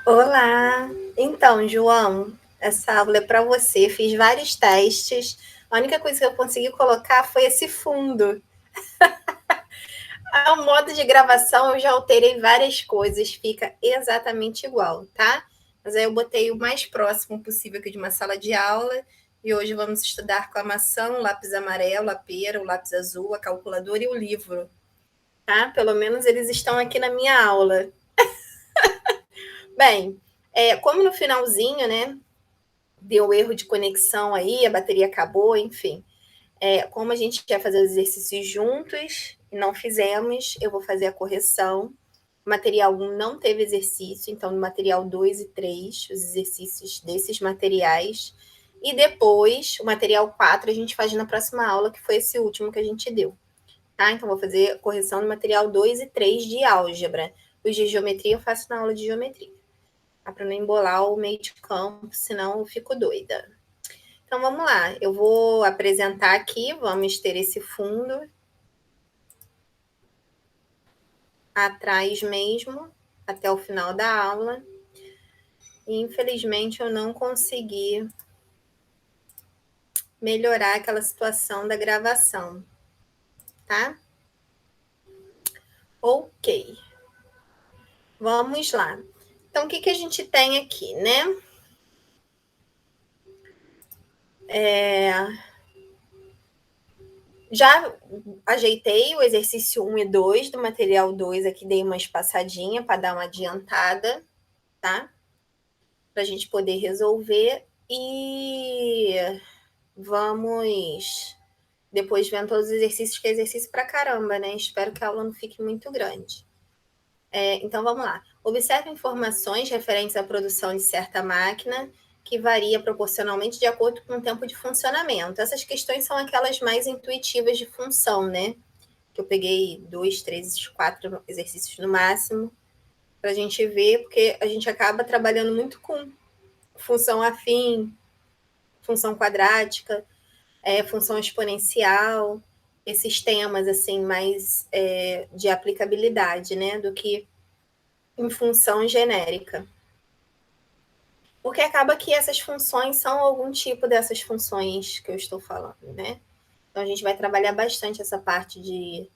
Olá! Então, João, essa aula é para você. Fiz vários testes. A única coisa que eu consegui colocar foi esse fundo. O modo de gravação eu já alterei várias coisas, fica exatamente igual, tá? Mas aí eu botei o mais próximo possível aqui de uma sala de aula. E hoje vamos estudar com a maçã, o lápis amarelo, a pera, o lápis azul, a calculadora e o livro, tá? Pelo menos eles estão aqui na minha aula. Bem, como no finalzinho, né? Deu erro de conexão aí, a bateria acabou, enfim. Como a gente quer fazer os exercícios juntos e não fizemos, eu vou fazer a correção. O material 1 não teve exercício, então no material 2 e 3, os exercícios desses materiais. E depois, o material 4 a gente faz na próxima aula, que foi esse último que a gente deu. Tá? Então, vou fazer a correção do material 2 e 3 de álgebra. Os de geometria eu faço na aula de geometria. Para não embolar o meio de campo, senão eu fico doida. Então vamos lá, eu vou apresentar aqui, vamos ter esse fundo atrás mesmo, até o final da aula. E infelizmente eu não consegui melhorar aquela situação da gravação, tá? Ok, vamos lá. Então o que a gente tem aqui, né? Já ajeitei o exercício 1 e 2 do material 2 aqui, dei uma espaçadinha para dar uma adiantada, tá? Para a gente poder resolver e vamos depois vendo todos os exercícios, que é exercício para caramba, né? Espero que a aula não fique muito grande. Então vamos lá. Observe informações referentes à produção de certa máquina que varia proporcionalmente de acordo com o tempo de funcionamento. Essas questões são aquelas mais intuitivas de função, né? Que eu peguei 2, 3, 4 exercícios no máximo, para a gente ver, porque a gente acaba trabalhando muito com função afim, função quadrática, função exponencial, esses temas assim mais de aplicabilidade, né, do que em função genérica. Porque acaba que essas funções são algum tipo dessas funções que eu estou falando, né? Então a gente vai trabalhar bastante essa parte de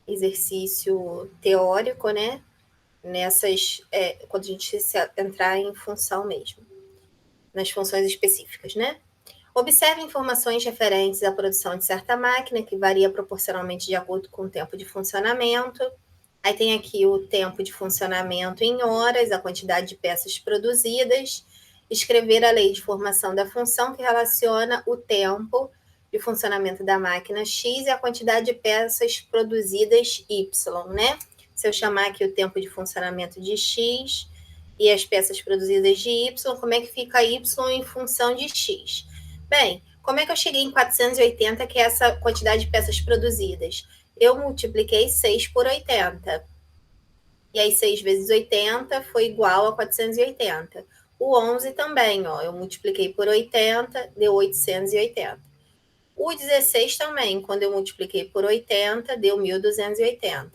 exercício teórico, né? Nessas, quando a gente entrar em função mesmo, nas funções específicas, né? Observe informações referentes à produção de certa máquina, que varia proporcionalmente de acordo com o tempo de funcionamento. Aí tem aqui o tempo de funcionamento em horas, a quantidade de peças produzidas. Escrever a lei de formação da função, que relaciona o tempo de funcionamento da máquina X e a quantidade de peças produzidas Y, né? Se eu chamar aqui o tempo de funcionamento de X e as peças produzidas de Y, como é que fica Y em função de X? Bem, como é que eu cheguei em 480, que é essa quantidade de peças produzidas? Eu multipliquei 6 por 80. E aí 6 vezes 80 foi igual a 480. O 11 também, ó, eu multipliquei por 80, deu 880. O 16 também, quando eu multipliquei por 80, deu 1.280.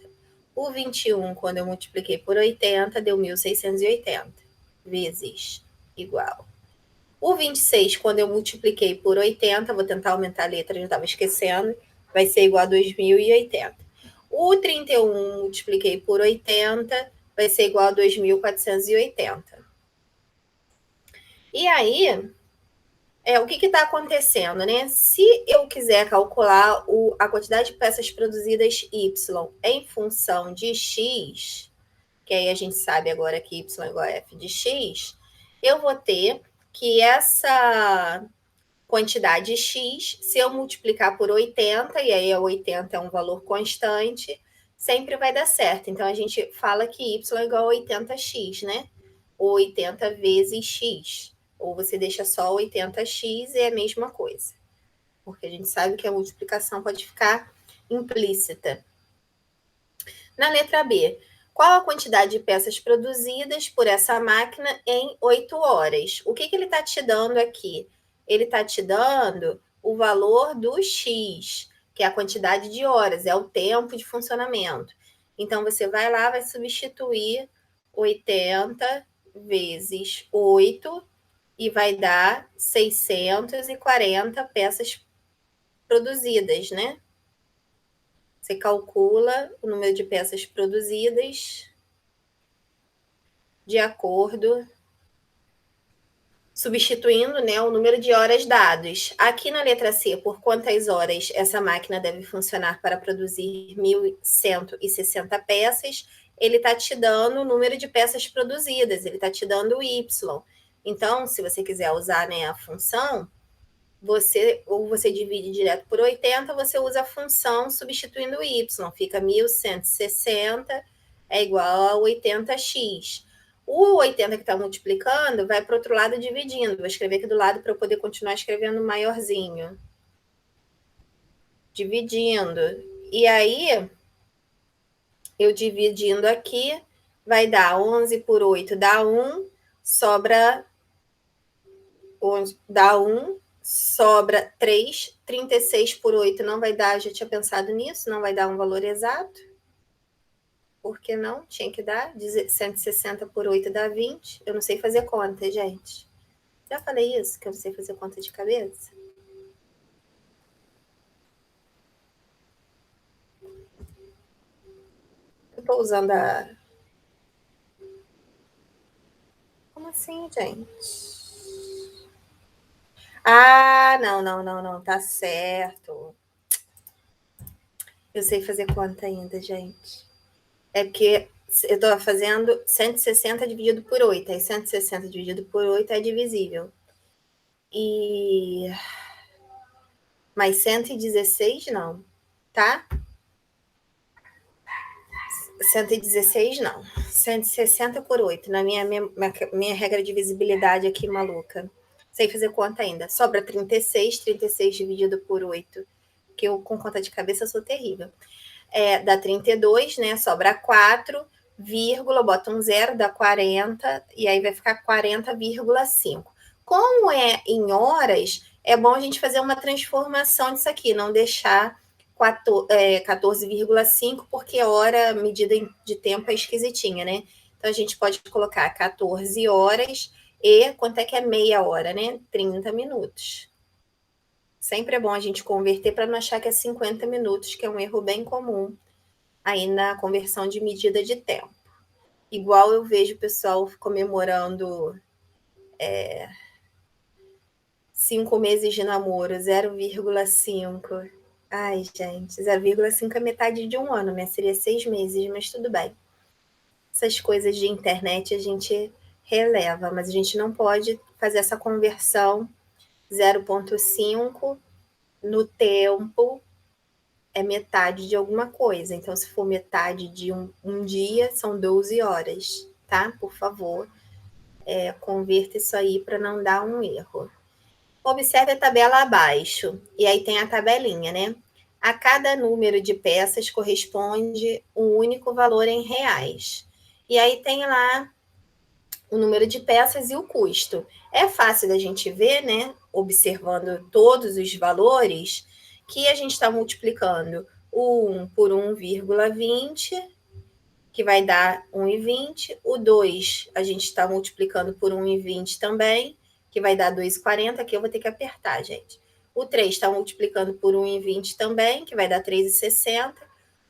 O 21, quando eu multipliquei por 80, deu 1.680, vezes igual. O 26, quando eu multipliquei por 80, vou tentar aumentar a letra, já estava esquecendo, vai ser igual a 2.080. O 31, multipliquei por 80, vai ser igual a 2.480. E aí, o que está acontecendo, né? Se eu quiser calcular a quantidade de peças produzidas Y em função de X, que aí a gente sabe agora que Y é igual a F de X, eu vou ter que essa quantidade X, se eu multiplicar por 80, e aí 80 é um valor constante, sempre vai dar certo. Então a gente fala que Y é igual a 80x, né? Ou 80 vezes X. Ou você deixa só 80x e é a mesma coisa. Porque a gente sabe que a multiplicação pode ficar implícita. Na letra B, qual a quantidade de peças produzidas por essa máquina em 8 horas? O que ele está te dando aqui? Ele está te dando o valor do X, que é a quantidade de horas, é o tempo de funcionamento. Então, você vai lá, vai substituir 80 vezes 8 e vai dar 640 peças produzidas, né? Você calcula o número de peças produzidas de acordo, substituindo, né, o número de horas dados. Aqui na letra C, por quantas horas essa máquina deve funcionar para produzir 1.160 peças, ele está te dando o número de peças produzidas, ele está te dando o Y. Então, se você quiser usar, né, a função, você divide direto por 80, você usa a função substituindo o y, fica 1.160 é igual a 80x. O 80 que está multiplicando vai para o outro lado dividindo. Vou escrever aqui do lado para eu poder continuar escrevendo maiorzinho. Dividindo. E aí, eu dividindo aqui, vai dar 11 por 8 dá 1, sobra 3, 36 por 8 não vai dar, já tinha pensado nisso, não vai dar um valor exato. Por que não? Tinha que dar, 160 por 8 dá 20. Eu não sei fazer conta, gente. Já falei isso, que eu não sei fazer conta de cabeça? Eu tô usando a... Como assim, gente? Ah, não, tá certo. Eu sei fazer conta ainda, gente. É porque eu estou fazendo 160 dividido por 8. Aí 160 dividido por 8 é divisível. Mas 116 não, tá? 116 não. 160 por 8. Na minha regra de visibilidade aqui, maluca. Sei fazer conta ainda. Sobra 36. 36 dividido por 8. Que eu, com conta de cabeça, sou terrível. Dá 32, né? Sobra 4, vírgula, bota um zero, dá 40, e aí vai ficar 40,5. Como é em horas, é bom a gente fazer uma transformação disso aqui, não deixar 14,5, porque hora, medida de tempo é esquisitinha, né? Então a gente pode colocar 14 horas e quanto é que é meia hora, né? 30 minutos. Sempre é bom a gente converter para não achar que é 50 minutos, que é um erro bem comum aí na conversão de medida de tempo. Igual eu vejo o pessoal comemorando 5 meses de namoro, 0,5. Ai, gente, 0,5 é metade de um ano, né? Seria 6 meses, mas tudo bem. Essas coisas de internet a gente releva, mas a gente não pode fazer essa conversão 0,5 no tempo é metade de alguma coisa. Então, se for metade de um dia, são 12 horas, tá? Por favor, converta isso aí para não dar um erro. Observe a tabela abaixo, e aí tem a tabelinha, né? A cada número de peças corresponde um único valor em reais. E aí tem lá o número de peças e o custo. É fácil da gente ver, né? Observando todos os valores, que a gente está multiplicando o 1 por 1,20, que vai dar 1,20. O 2 a gente está multiplicando por 1,20 também, que vai dar 2,40. Aqui eu vou ter que apertar, gente. O 3 está multiplicando por 1,20 também, que vai dar 3,60.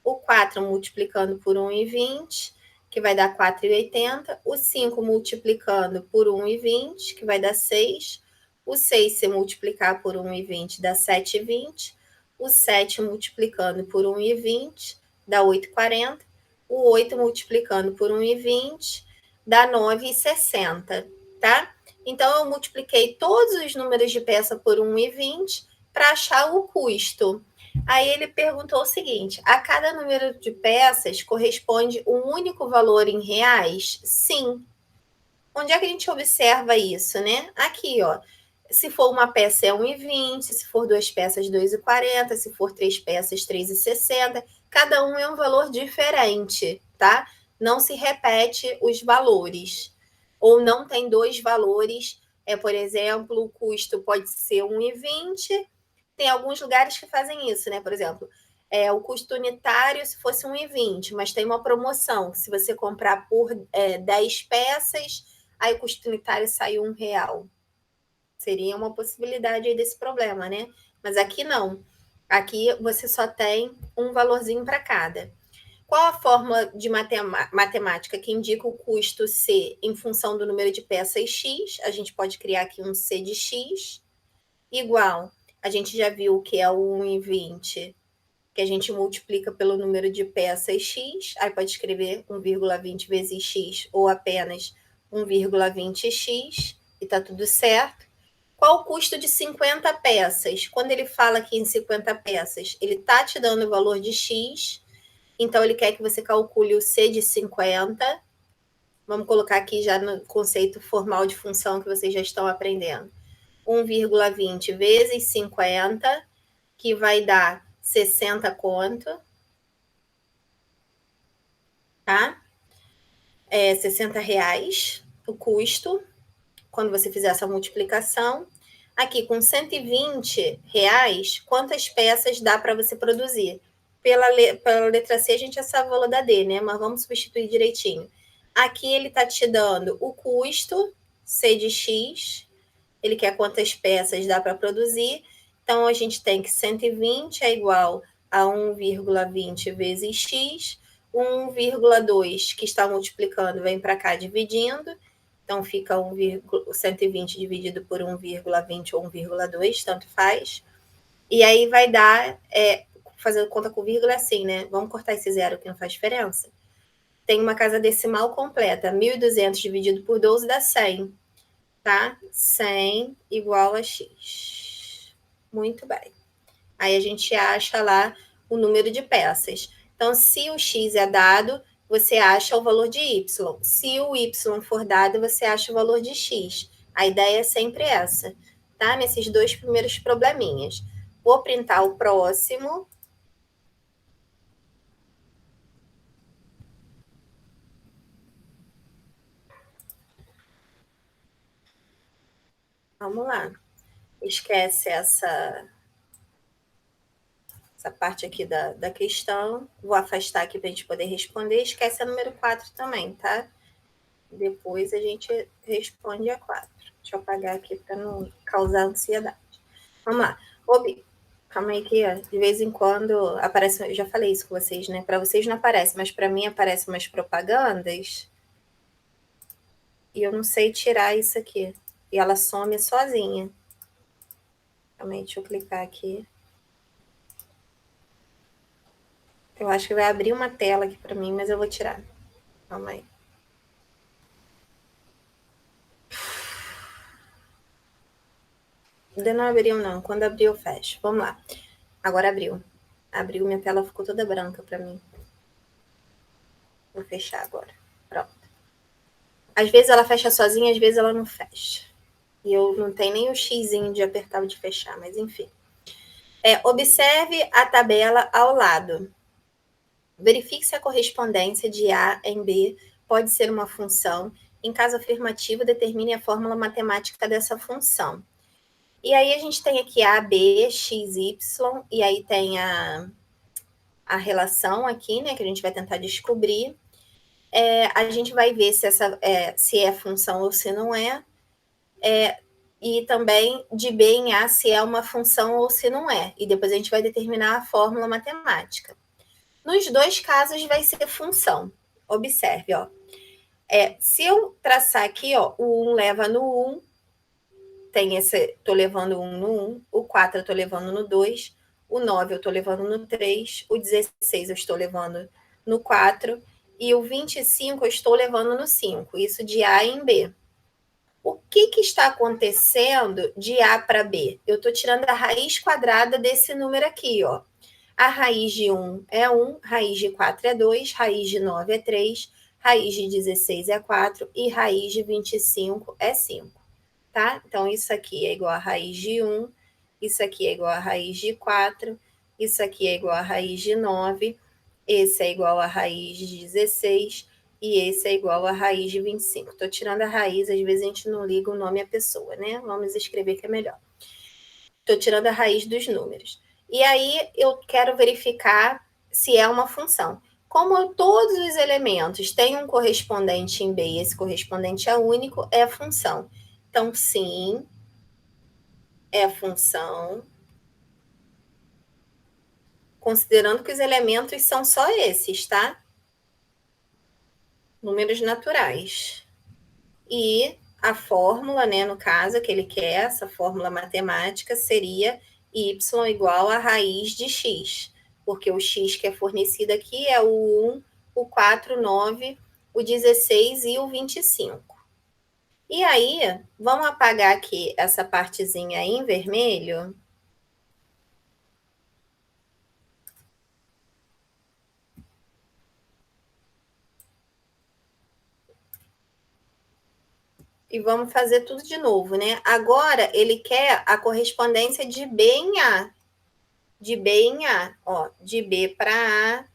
O 4 multiplicando por 1,20, que vai dar 4,80. O 5 multiplicando por 1,20, que vai dar 6. O 6, se multiplicar por 1,20, dá 7,20. O 7 multiplicando por 1,20, dá 8,40. O 8 multiplicando por 1,20, dá 9,60, tá? Então, eu multipliquei todos os números de peça por 1,20 para achar o custo. Aí ele perguntou o seguinte: a cada número de peças corresponde um único valor em reais? Sim. Onde é que a gente observa isso, né? Aqui, ó. Se for uma peça é 1,20, se for duas peças 2,40, se for três peças 3,60. Cada um é um valor diferente, tá? Não se repete os valores. Ou não tem dois valores. Por exemplo, o custo pode ser 1,20. Tem alguns lugares que fazem isso, né? Por exemplo, o custo unitário se fosse 1,20, mas tem uma promoção. Se você comprar por 10 peças, aí o custo unitário saiu R$1. Seria uma possibilidade aí desse problema, né? Mas aqui não. Aqui você só tem um valorzinho para cada. Qual a fórmula de matemática que indica o custo C em função do número de peças X? A gente pode criar aqui um C de X igual, a gente já viu que é o 1,20, que a gente multiplica pelo número de peças X, aí pode escrever 1,20 vezes X ou apenas 1,20x e tá tudo certo. Qual o custo de 50 peças? Quando ele fala aqui em 50 peças, ele tá te dando o valor de X, então ele quer que você calcule o C de 50. Vamos colocar aqui já no conceito formal de função que vocês já estão aprendendo. 1,20 vezes 50, que vai dar 60 conto, tá? É R$60 o custo, quando você fizer essa multiplicação. Aqui, com R$120, quantas peças dá para você produzir? Pela letra C, a gente já sabe o valor da D, né? Mas vamos substituir direitinho. Aqui ele está te dando o custo, C de X, ele quer quantas peças dá para produzir. Então, a gente tem que 120 é igual a 1,20 vezes X, 1,2 que está multiplicando vem para cá dividindo, então fica 120 dividido por 1,20 ou 1,2, tanto faz. E aí vai dar, fazendo conta com vírgula assim, né? Vamos cortar esse zero que não faz diferença. Tem uma casa decimal completa, 1.200 dividido por 12 dá 100, tá? 100 igual a x. Muito bem. Aí a gente acha lá o número de peças. Então, se o x é dado, você acha o valor de y. Se o y for dado, você acha o valor de x. A ideia é sempre essa, tá? Nesses dois primeiros probleminhas. Vou printar o próximo. Vamos lá. Esquece essa parte aqui da questão. Vou afastar aqui para a gente poder responder. Esquece a número 4 também, tá? Depois a gente responde a 4. Deixa eu apagar aqui para não causar ansiedade. Vamos lá. Calma aí que de vez em quando aparece, eu já falei isso com vocês, né? Para vocês não aparece, mas para mim aparecem umas propagandas e eu não sei tirar isso aqui. E ela some sozinha. Calma aí, deixa eu clicar aqui. Eu acho que vai abrir uma tela aqui para mim, mas eu vou tirar. Calma aí. Ainda não abriu, não. Quando abriu, eu fecho. Vamos lá. Agora abriu. Abriu, minha tela ficou toda branca para mim. Vou fechar agora. Pronto. Às vezes ela fecha sozinha, às vezes ela não fecha. E eu não tenho nem o xizinho de apertar ou de fechar, mas enfim. Observe a tabela ao lado. Verifique se a correspondência de A em B pode ser uma função. Em caso afirmativo, determine a fórmula matemática dessa função. E aí a gente tem aqui A, B, X, Y, e aí tem a relação aqui, né, que a gente vai tentar descobrir. A gente vai ver se é função ou se não é. E também de B em A se é uma função ou se não é. E depois a gente vai determinar a fórmula matemática. Nos dois casos vai ser função. Observe, ó. Se eu traçar aqui, ó, o 1 leva no 1, tem esse, tô levando 1 no 1, o 4 eu tô levando no 2, o 9 eu tô levando no 3, o 16 eu estou levando no 4, e o 25 eu estou levando no 5, isso de A em B. O que está acontecendo de A para B? Eu estou tirando a raiz quadrada desse número aqui, ó. A raiz de 1 é 1, raiz de 4 é 2, raiz de 9 é 3, raiz de 16 é 4 e raiz de 25 é 5, tá? Então, isso aqui é igual a raiz de 1, isso aqui é igual a raiz de 4, isso aqui é igual a raiz de 9, esse é igual a raiz de 16 e esse é igual a raiz de 25. Estou tirando a raiz, às vezes a gente não liga o nome à pessoa, né? Vamos escrever que é melhor. Estou tirando a raiz dos números. E aí eu quero verificar se é uma função. Como todos os elementos têm um correspondente em B e esse correspondente é único, é a função. Então, sim, é a função, considerando que os elementos são só esses, tá? Números naturais. E a fórmula, né, no caso, que ele quer, essa fórmula matemática, seria y igual a raiz de x, porque o x que é fornecido aqui é o 1, o 4, o 9, o 16 e o 25. E aí, vamos apagar aqui essa partezinha aí em vermelho. E vamos fazer tudo de novo, né? Agora, ele quer a correspondência de B em A. De B em A, ó, de B para A,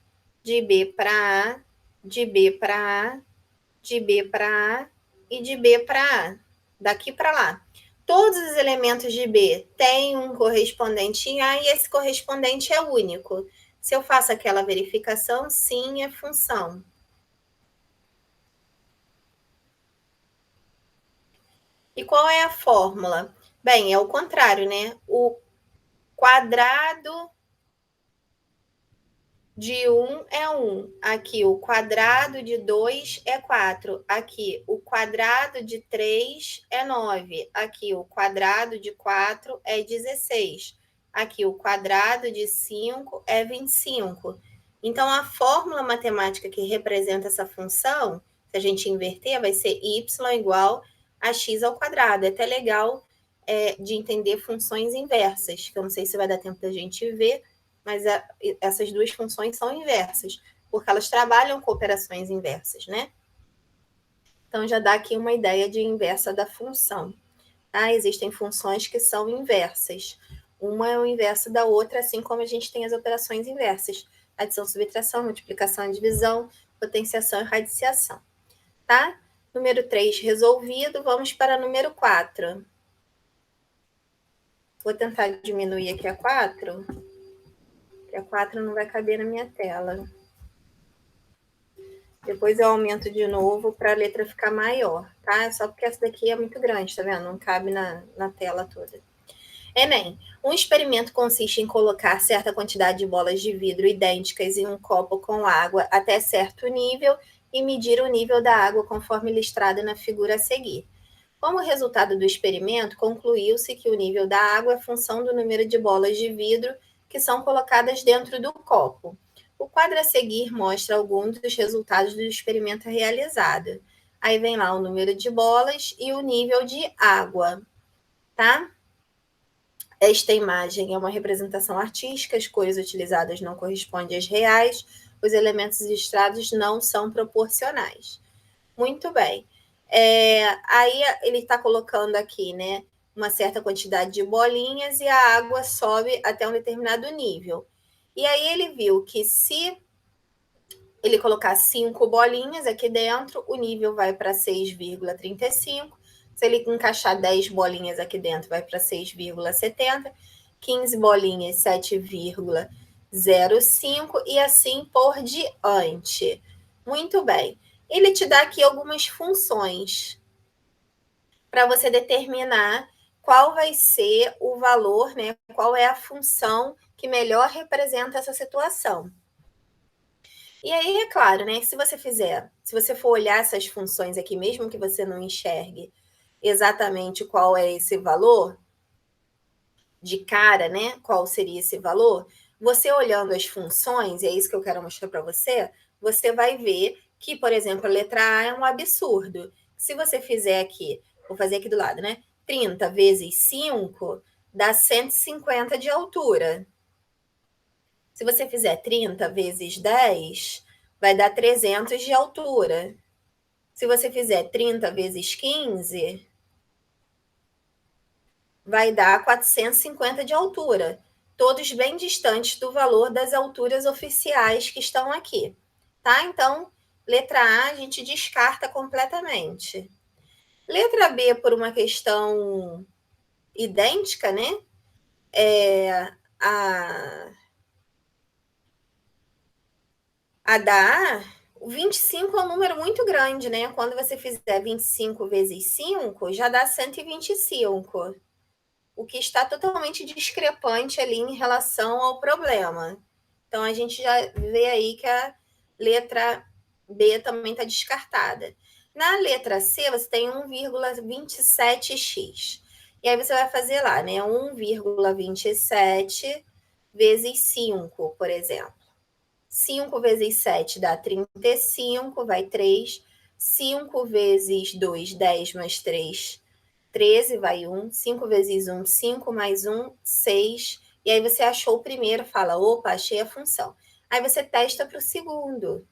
de B para A, de B para A, de B para A e de B para A, daqui para lá. Todos os elementos de B têm um correspondente em A e esse correspondente é único. Se eu faço aquela verificação, sim, é função. E qual é a fórmula? Bem, é o contrário, né? O quadrado de 1 é 1. Aqui, o quadrado de 2 é 4. Aqui, o quadrado de 3 é 9. Aqui, o quadrado de 4 é 16. Aqui, o quadrado de 5 é 25. Então, a fórmula matemática que representa essa função, se a gente inverter, vai ser y igual a x ao quadrado. É até legal de entender funções inversas, que eu não sei se vai dar tempo da gente ver, mas essas duas funções são inversas, porque elas trabalham com operações inversas, né? Então, já dá aqui uma ideia de inversa da função. Tá? Existem funções que são inversas. Uma é o inverso da outra, assim como a gente tem as operações inversas. Adição, subtração, multiplicação e divisão, potenciação e radiciação. Tá? Número 3 resolvido, vamos para número 4. Vou tentar diminuir aqui a 4, porque a 4 não vai caber na minha tela. Depois eu aumento de novo para a letra ficar maior, tá? Só porque essa daqui é muito grande, tá vendo? Não cabe na tela toda. Enem. Um experimento consiste em colocar certa quantidade de bolas de vidro idênticas em um copo com água até certo nível e medir o nível da água conforme listrado na figura a seguir. Como resultado do experimento, concluiu-se que o nível da água é função do número de bolas de vidro que são colocadas dentro do copo. O quadro a seguir mostra alguns dos resultados do experimento realizado. Aí vem lá o número de bolas e o nível de água, tá? Esta imagem é uma representação artística, as cores utilizadas não correspondem às reais, os elementos listrados não são proporcionais. Muito bem. Aí ele está colocando aqui, né, uma certa quantidade de bolinhas e a água sobe até um determinado nível. E aí ele viu que se ele colocar 5 bolinhas aqui dentro, o nível vai para 6,35. Se ele encaixar 10 bolinhas aqui dentro, vai para 6,70. 15 bolinhas, 7,05 e assim por diante. Muito bem. Ele te dá aqui algumas funções para você determinar qual vai ser o valor, né? Qual é a função que melhor representa essa situação. E aí, é claro, né? Se você for olhar essas funções aqui, mesmo que você não enxergue exatamente qual é esse valor, de cara, né? Qual seria esse valor? Você olhando as funções, e é isso que eu quero mostrar para você, você vai ver que, por exemplo, a letra A é um absurdo. Se você fizer aqui, vou fazer aqui do lado, né? 30 vezes 5 dá 150 de altura. Se você fizer 30 vezes 10, vai dar 300 de altura. Se você fizer 30 vezes 15, vai dar 450 de altura. Todos bem distantes do valor das alturas oficiais que estão aqui. Tá? Então, letra A a gente descarta completamente. Letra B, por uma questão idêntica, né? A a dar, o 25 é um número muito grande, né? Quando você fizer 25 vezes 5, já dá 125, o que está totalmente discrepante ali em relação ao problema. Então, a gente já vê aí que a letra B também está descartada. Na letra C, você tem 1,27x. E aí você vai fazer lá, né? 1,27 vezes 5, por exemplo. 5 vezes 7 dá 35, vai 3. 5 vezes 2, 10 mais 3, 13, vai 1. 5 vezes 1, 5 mais 1, 6. E aí você achou o primeiro, fala, opa, achei a função. Aí você testa para o segundo.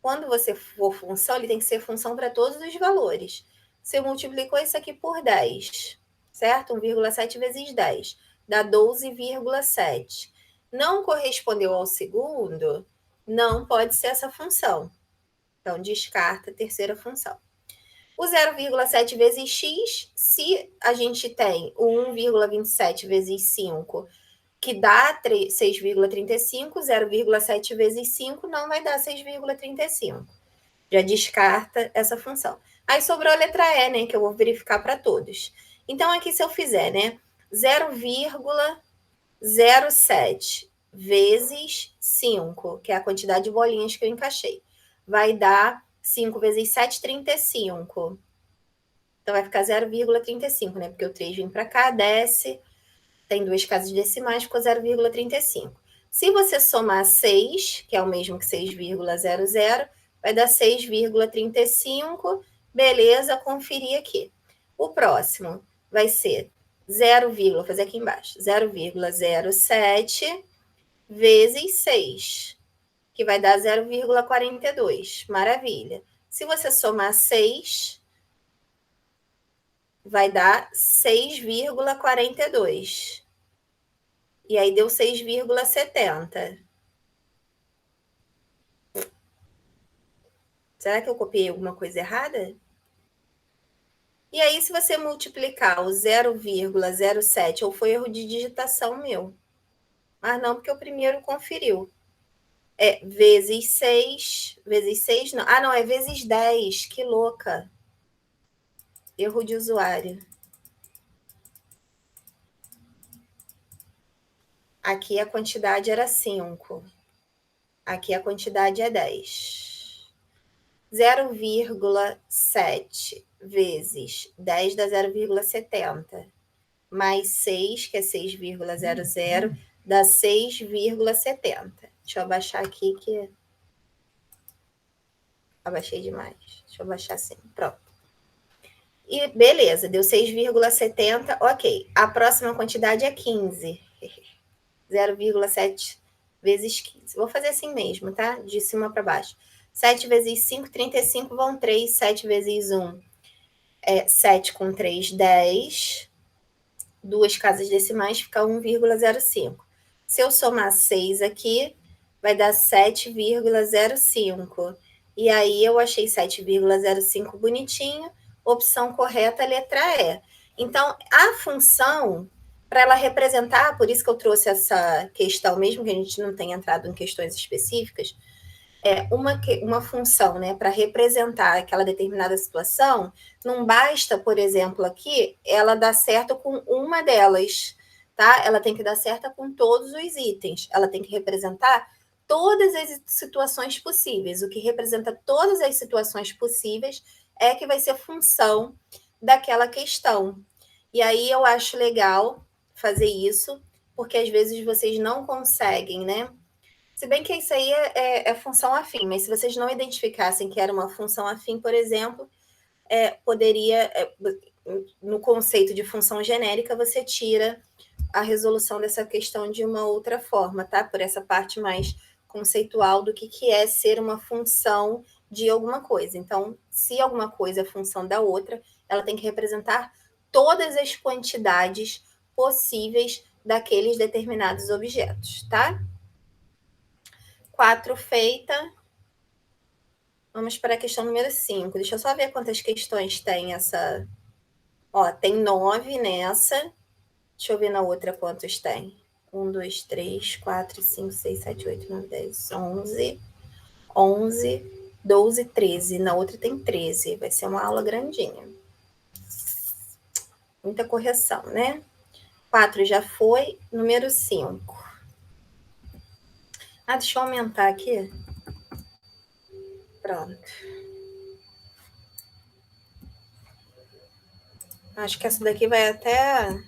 Quando você for função, ele tem que ser função para todos os valores. Você multiplicou isso aqui por 10, certo? 1,7 vezes 10 dá 12,7. Não correspondeu ao segundo, não pode ser essa função. Então, descarta a terceira função. O 0,7 vezes x, se a gente tem o 1,27 vezes 5, que dá 6,35, 0,7 vezes 5 não vai dar 6,35. Já descarta essa função. Aí sobrou a letra E, né, que eu vou verificar para todos. Então, aqui se eu fizer, né, 0,07 vezes 5, que é a quantidade de bolinhas que eu encaixei, vai dar 5 vezes 7, 35. Então, vai ficar 0,35, né? Porque o 3 vem para cá, desce, tem duas casas decimais, ficou 0,35. Se você somar 6, que é o mesmo que 6,00, vai dar 6,35. Beleza, conferir aqui. O próximo vai ser 0, vou fazer aqui embaixo, 0,07 vezes 6, que vai dar 0,42. Maravilha. Se você somar 6, vai dar 6,42. E aí deu 6,70. Será que eu copiei alguma coisa errada? E aí, se você multiplicar o 0,07, ou foi erro de digitação meu. Mas não, porque o primeiro conferiu. É vezes 6. Vezes 6, não. Ah, não, é vezes 10. Que louca. Erro de usuário. Aqui a quantidade era 5. Aqui a quantidade é 10. 0,7 vezes 10 dá 0,70. Mais 6, que é 6,00, dá 6,70. Deixa eu abaixar aqui que abaixei demais. Deixa eu abaixar assim. Pronto. E beleza, deu 6,70. Ok. A próxima quantidade é 15. 0,7 vezes 15. Vou fazer assim mesmo, tá? De cima para baixo. 7 vezes 5, 35 vão 3. 7 vezes 1 é 7 com 3, 10. Duas casas decimais fica 1,05. Se eu somar 6 aqui, vai dar 7,05. E aí eu achei 7,05 bonitinho. Opção correta, letra E. Então, a função, para ela representar, por isso que eu trouxe essa questão, mesmo que a gente não tenha entrado em questões específicas, uma função, né, para representar aquela determinada situação, não basta, por exemplo, aqui, ela dar certo com uma delas, tá? Ela tem que dar certo com todos os itens. Ela tem que representar todas as situações possíveis. O que representa todas as situações possíveis é que vai ser função daquela questão. E aí eu acho legal fazer isso, porque às vezes vocês não conseguem, né? Se bem que isso aí é função afim, mas se vocês não identificassem que era uma função afim, por exemplo, poderia, no conceito de função genérica, você tira a resolução dessa questão de uma outra forma, tá? Por essa parte mais conceitual do que é ser uma função de alguma coisa. Então, se alguma coisa é função da outra, ela tem que representar todas as quantidades possíveis daqueles determinados objetos, tá? 4 feita. Vamos para a questão número 5. Deixa eu só ver quantas questões tem essa. Ó, tem 9 nessa. Deixa eu ver na outra quantos tem. 1, 2, 3, 4, 5, 6, 7, 8, 9, 10, 11. 11, 12, 13. Na outra tem 13. Vai ser uma aula grandinha. Muita correção, né? 4 já foi. Número 5. Ah, deixa eu aumentar aqui. Pronto. Acho que essa daqui vai até...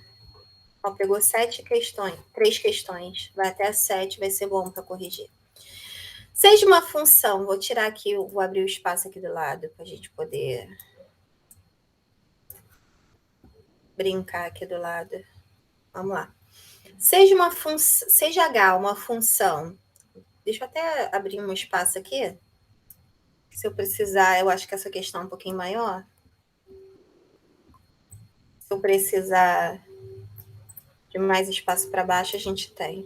Ó, pegou 7 questões. 3 questões. Vai até 7, vai ser bom para corrigir. Seja uma função... Vou tirar aqui, vou abrir o espaço aqui do lado para a gente poder brincar aqui do lado. Vamos lá. Seja H uma função... Deixa eu até abrir um espaço aqui. Se eu precisar, eu acho que essa questão é um pouquinho maior. Se eu precisar de mais espaço para baixo, a gente tem.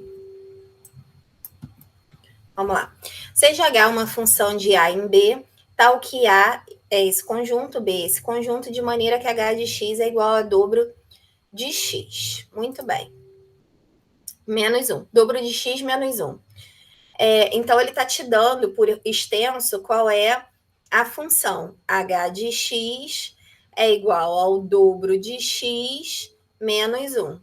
Vamos lá. Seja H uma função de A em B, tal que A é esse conjunto, B é esse conjunto, de maneira que H de X é igual a dobro de X. Muito bem. Menos 1. Dobro de X menos 1. Então, ele está te dando, por extenso, qual é a função. H de X é igual ao dobro de X menos 1.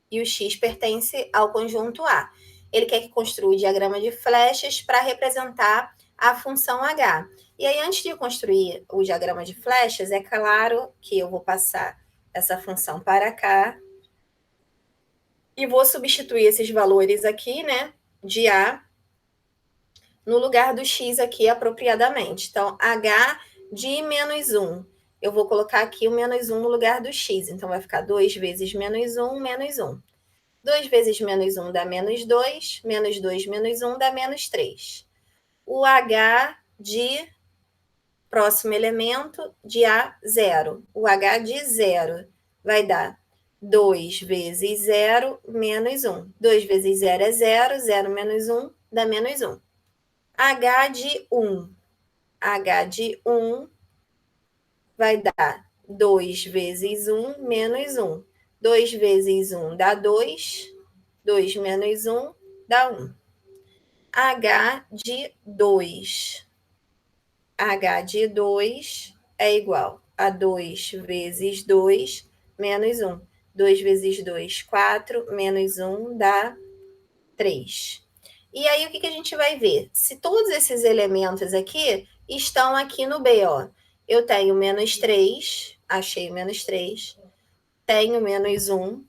E o X pertence ao conjunto A. Ele quer que construa o diagrama de flechas para representar a função H. E aí, antes de construir o diagrama de flechas, é claro que eu vou passar essa função para cá e vou substituir esses valores aqui, né, de A, no lugar do X aqui apropriadamente. Então, H de menos 1. Eu vou colocar aqui o menos 1 no lugar do X. Então, vai ficar 2 vezes menos 1, menos 1. 2 vezes menos 1 dá menos 2, menos 2 menos 1 dá menos 3. O H de próximo elemento de A, 0. O H de 0 vai dar 2 vezes 0 menos 1. 2 vezes 0 é 0, 0 menos 1 dá menos 1. H de 1. H de 1 vai dar 2 vezes 1 menos 1. 2 vezes 1 dá 2. 2 menos 1 dá 1. H de 2. H de 2 é igual a 2 vezes 2 menos 1. 2 vezes 2, 4, menos 1 dá 3. E aí, o que a gente vai ver? Se todos esses elementos aqui estão aqui no B, ó. Eu tenho menos 3, achei o menos 3, tenho menos 1,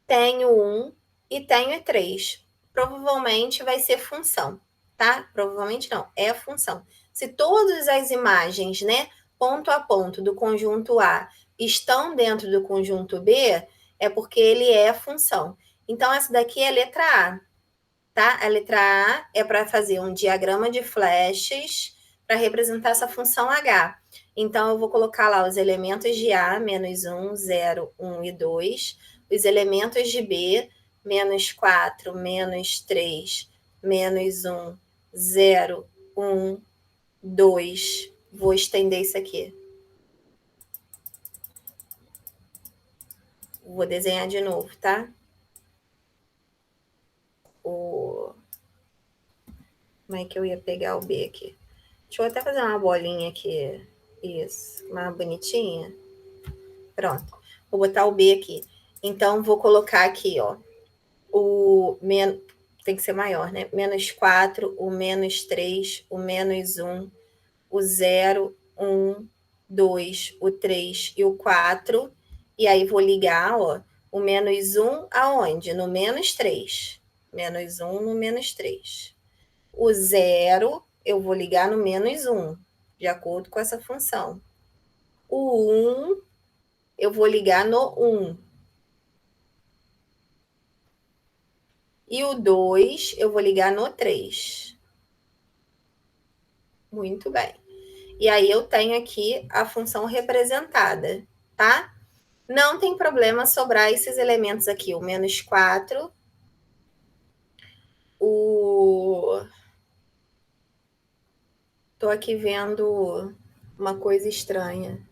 tenho 1 e tenho 3. Provavelmente vai ser função, tá? Provavelmente não, é função. Se todas as imagens, né, ponto a ponto do conjunto A estão dentro do conjunto B, é porque ele é função. Então, essa daqui é a letra A, tá? A letra A é para fazer um diagrama de flechas para representar essa função H. Então, eu vou colocar lá os elementos de A, menos 1, 0, 1 e 2. Os elementos de B, menos 4, menos 3, menos 1, 0, 1, 2. Vou estender isso aqui. Vou desenhar de novo, tá? Como é que eu ia pegar o B aqui? Deixa eu até fazer uma bolinha aqui. Isso, uma bonitinha. Pronto. Vou botar o B aqui. Então, vou colocar aqui, ó. Tem que ser maior, né? Menos 4, o menos 3, o menos 1, o 0, 1, 2, o 3 e o 4. E aí, vou ligar, ó, o menos 1 aonde? No menos 3. Menos 1 no menos 3. O 0, eu vou ligar no menos 1, de acordo com essa função. O 1, eu vou ligar no 1. E o 2, eu vou ligar no 3. Muito bem. E aí, eu tenho aqui a função representada, tá? Não tem problema sobrar esses elementos aqui, o menos 4, Tô aqui vendo uma coisa estranha.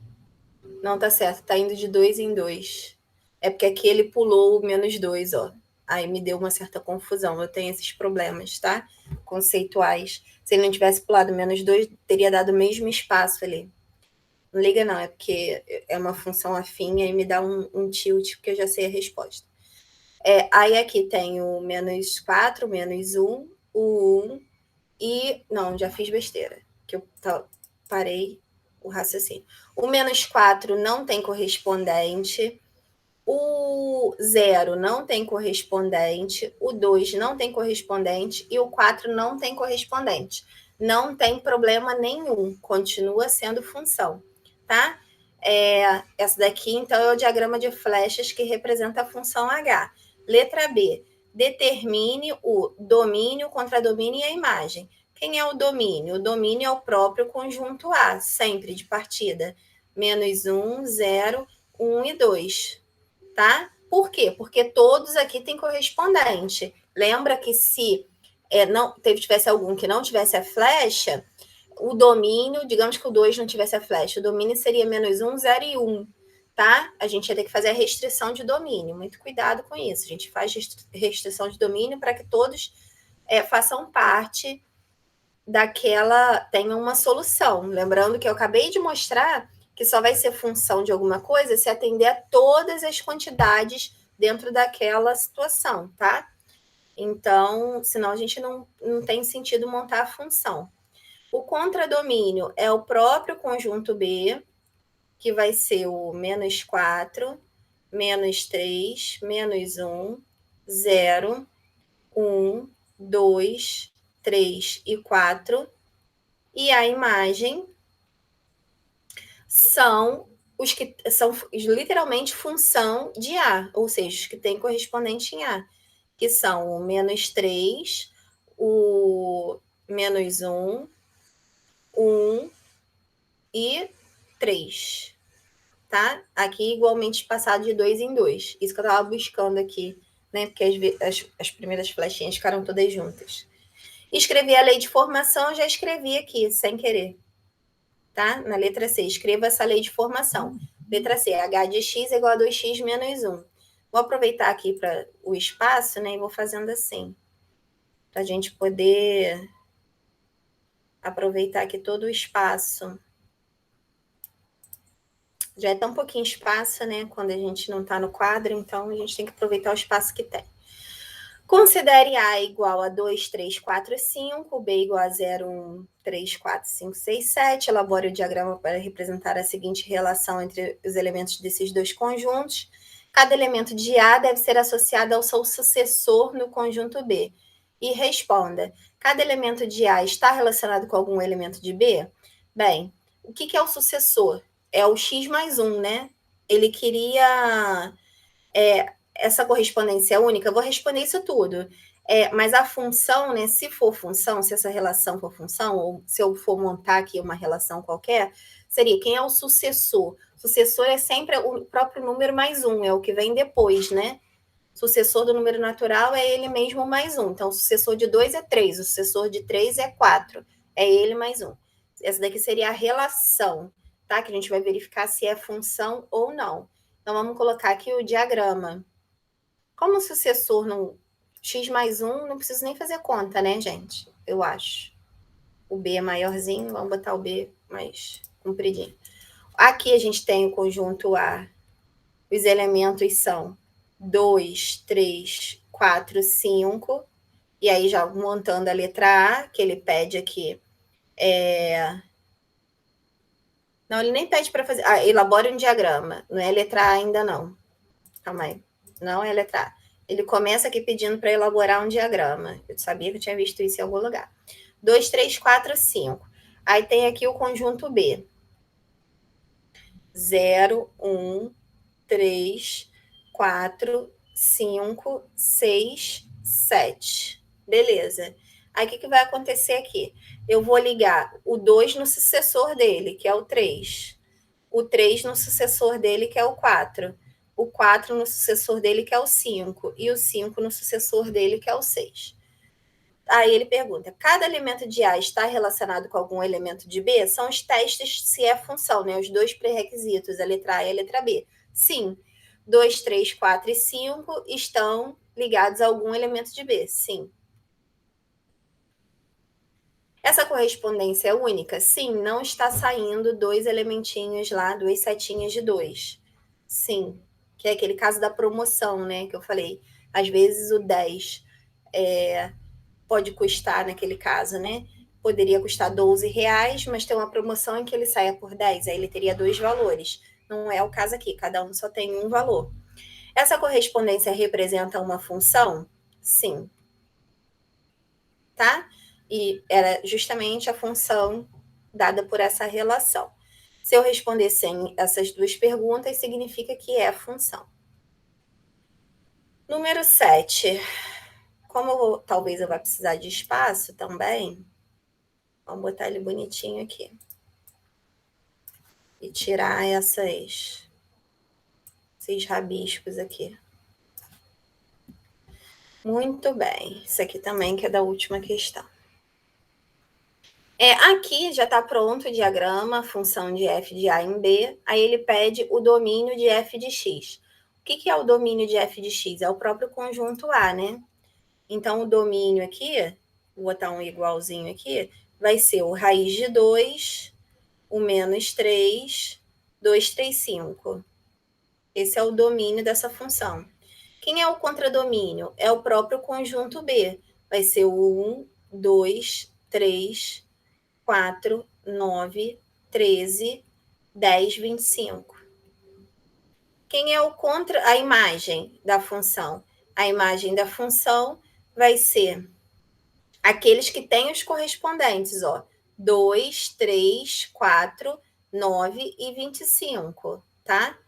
Não, tá certo, tá indo de 2 em 2. É porque aqui ele pulou o menos 2, ó. Aí me deu uma certa confusão, eu tenho esses problemas, tá? conceituais. Se ele não tivesse pulado -2, teria dado o mesmo espaço ali. Não liga não, é porque é uma função afim, aí me dá um tilt, porque eu já sei a resposta. Aí aqui tem o -4, -1, o 1 e... Não, já fiz besteira, que eu parei o raciocínio. O -4 não tem correspondente, o 0 não tem correspondente, o 2 não tem correspondente e o 4 não tem correspondente. Não tem problema nenhum, continua sendo função, tá? Essa daqui, então, é o diagrama de flechas que representa a função H. Letra B, determine o domínio, contradomínio e a imagem. Quem é o domínio? O domínio é o próprio conjunto A, sempre de partida. -1, 0, 1 e 2. Tá? Por quê? Porque todos aqui têm correspondente. Lembra que se não tivesse algum que não tivesse a flecha, o domínio, digamos que o 2 não tivesse a flecha, o domínio seria -1, 0 e 1, tá? A gente ia ter que fazer a restrição de domínio. Muito cuidado com isso. A gente faz restrição de domínio para que todos façam parte daquela, tenham uma solução. Lembrando que eu acabei de mostrar que só vai ser função de alguma coisa se atender a todas as quantidades dentro daquela situação, tá? Então, senão a gente não tem sentido montar a função. O contradomínio é o próprio conjunto B, que vai ser o -4, -3, -1, 0, 1, 2, 3 e 4. E a imagem são os que são literalmente função de A, ou seja, os que têm correspondente em A, que são o -3, o -1, 1 e 3, tá? Aqui igualmente passado de 2 em 2. Isso que eu estava buscando aqui, né? Porque as primeiras flechinhas ficaram todas juntas. Escrevi a lei de formação, já escrevi aqui, sem querer. Tá? Na letra C, escreva essa lei de formação. Letra C, h de x é igual a 2x menos 1. Vou aproveitar aqui para o espaço, né? E vou fazendo assim, para a gente poder aproveitar aqui todo o espaço. Já é tão pouquinho espaço, né? Quando a gente não está no quadro, então a gente tem que aproveitar o espaço que tem. Considere A igual a 2, 3, 4, 5, B igual a 0, 1, 3, 4, 5, 6, 7. Elabore o diagrama para representar a seguinte relação entre os elementos desses dois conjuntos. Cada elemento de A deve ser associado ao seu sucessor no conjunto B. E responda, cada elemento de A está relacionado com algum elemento de B? Bem, o que é o sucessor? É o x mais 1, né? Ele queria... essa correspondência única, eu vou responder isso tudo. Mas a função, né, se for função, se essa relação for função, ou se eu for montar aqui uma relação qualquer, seria quem é o sucessor? Sucessor é sempre o próprio número mais 1, é o que vem depois, né? Sucessor do número natural é ele mesmo mais 1. Então, o sucessor de 2 é 3, o sucessor de 3 é 4, é ele mais 1. Essa daqui seria a relação, tá? Que a gente vai verificar se é função ou não. Então, vamos colocar aqui o diagrama. Como o sucessor no x mais 1, não preciso nem fazer conta, né, gente? Eu acho. O B é maiorzinho, vamos botar o B mais compridinho. Aqui a gente tem o conjunto A. Os elementos são 2, 3, 4, 5. E aí já montando a letra A, que ele pede aqui. Não, ele nem pede para fazer... elabore um diagrama. Não é letra A ainda, não. Calma aí. Não é letra A. Ele começa aqui pedindo para elaborar um diagrama. Eu sabia que eu tinha visto isso em algum lugar. 2, 3, 4, 5. Aí tem aqui o conjunto B. 0, 1, 3, 4, 5, 6, 7. Beleza. Aí o que vai acontecer aqui? Eu vou ligar o 2 no sucessor dele, que é o 3. O 3 no sucessor dele, que é o 4. O 4 no sucessor dele, que é o 5, e o 5 no sucessor dele, que é o 6. Aí ele pergunta, cada elemento de A está relacionado com algum elemento de B? São os testes se é função, né? Os dois pré-requisitos, a letra A e a letra B. Sim. 2, 3, 4 e 5 estão ligados a algum elemento de B, sim. Essa correspondência é única? Sim, não está saindo 2 elementinhos lá, 2 setinhas de 2. Sim, que é aquele caso da promoção, né, que eu falei. Às vezes o 10 pode custar, naquele caso, né, poderia custar R$12, mas tem uma promoção em que ele saia por 10, aí ele teria 2 valores. Não é o caso aqui, cada um só tem um valor. Essa correspondência representa uma função? Sim. Tá? E era justamente a função dada por essa relação. Se eu responder sem essas duas perguntas, significa que é a função. Número 7. Como talvez eu vá precisar de espaço também, vamos botar ele bonitinho aqui. E tirar esses rabiscos aqui. Muito bem. Isso aqui também que é da última questão. Aqui já está pronto o diagrama, função de f de a em b. Aí ele pede o domínio de f de x. O que é o domínio de f de x? É o próprio conjunto A, né? Então, o domínio aqui, vou botar um igualzinho aqui, vai ser o raiz de 2, o menos 3, 2, 3, 5. Esse é o domínio dessa função. Quem é o contradomínio? É o próprio conjunto B. Vai ser o 1, 2, 3, 4, 9, 13, 10, 25. Quem é o contra a imagem da função? A imagem da função vai ser aqueles que têm os correspondentes, ó. 2, 3, 4, 9 e 25, tá?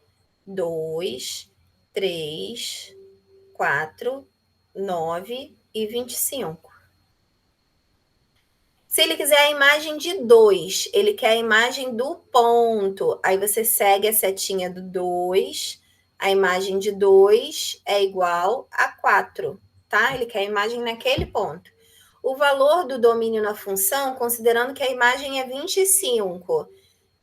2, 3, 4, 9 e 25. Se ele quiser a imagem de 2, ele quer a imagem do ponto. Aí você segue a setinha do 2. A imagem de 2 é igual a 4, tá? Ele quer a imagem naquele ponto. O valor do domínio na função, considerando que a imagem é 25,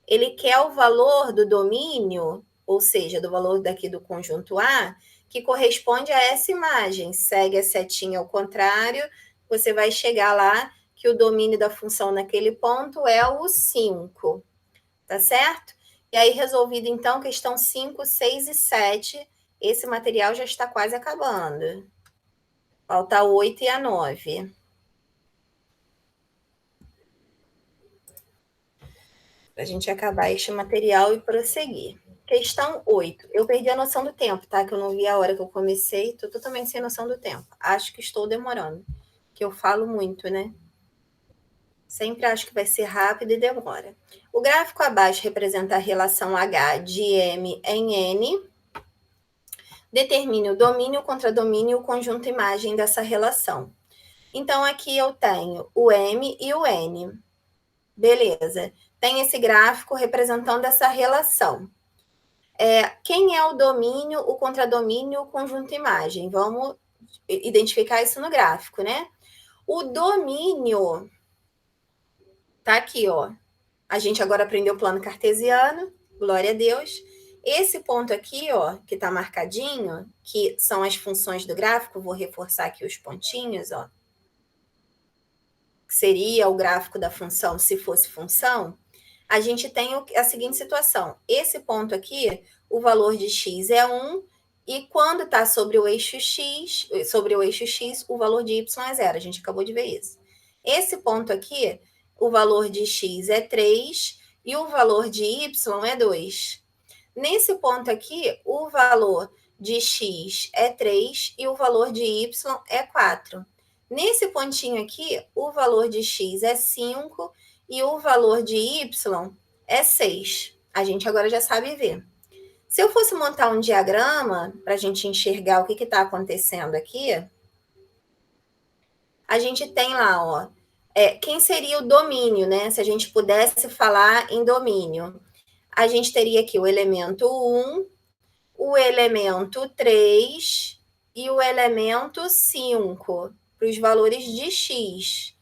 ele quer o valor do domínio, ou seja, do valor daqui do conjunto A, que corresponde a essa imagem. Segue a setinha ao contrário, você vai chegar lá que o domínio da função naquele ponto é o 5, tá certo? E aí, resolvido então, questão 5, 6 e 7, esse material já está quase acabando. Falta 8 e a 9. Para a gente acabar este material e prosseguir. Questão 8. Eu perdi a noção do tempo, tá? Que eu não vi a hora que eu comecei, tô totalmente sem noção do tempo. Acho que estou demorando, que eu falo muito, né? Sempre acho que vai ser rápido e demora. O gráfico abaixo representa a relação H de M em N. Determine o domínio, o contradomínio e o conjunto imagem dessa relação. Então, aqui eu tenho o M e o N. Beleza. Tem esse gráfico representando essa relação. Quem é o domínio, o contradomínio, o conjunto imagem? Vamos identificar isso no gráfico, né? O domínio tá aqui, ó. A gente agora aprendeu o plano cartesiano, glória a Deus. Esse ponto aqui, ó, que tá marcadinho, que são as funções do gráfico, vou reforçar aqui os pontinhos, ó. Que seria o gráfico da função se fosse função. A gente tem a seguinte situação. Esse ponto aqui, o valor de x é 1, e quando está sobre o eixo x, o valor de y é 0. A gente acabou de ver isso. Esse ponto aqui, o valor de x é 3 e o valor de y é 2. Nesse ponto aqui, o valor de x é 3 e o valor de y é 4. Nesse pontinho aqui, o valor de x é 5 e o valor de y é 6. A gente agora já sabe ver. Se eu fosse montar um diagrama para a gente enxergar o que está acontecendo aqui, a gente tem lá, ó, quem seria o domínio, né? Se a gente pudesse falar em domínio, a gente teria aqui o elemento 1, o elemento 3 e o elemento 5 para os valores de x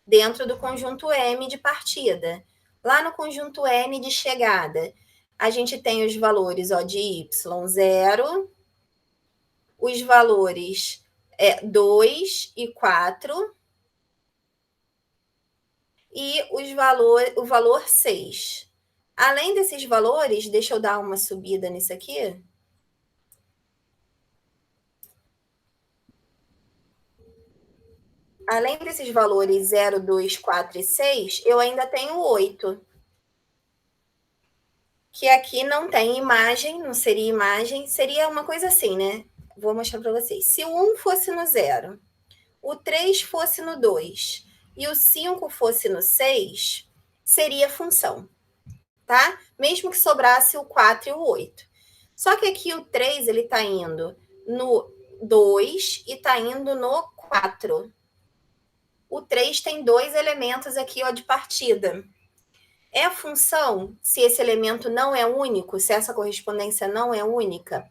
dentro do conjunto M de partida. Lá no conjunto N de chegada, a gente tem os valores, ó, de y, 0, os valores 2 e 4, e o valor 6. Além desses valores, deixa eu dar uma subida nisso aqui. Além desses valores 0, 2, 4 e 6, eu ainda tenho 8. Que aqui não tem imagem, não seria imagem, seria uma coisa assim, né? Vou mostrar para vocês. Se o 1 fosse no 0, o 3 fosse no 2 e o 5 fosse no 6, seria função, tá? Mesmo que sobrasse o 4 e o 8. Só que aqui o 3, ele está indo no 2 e está indo no 4. O 3 tem dois elementos aqui, ó, de partida. É função se esse elemento não é único, se essa correspondência não é única?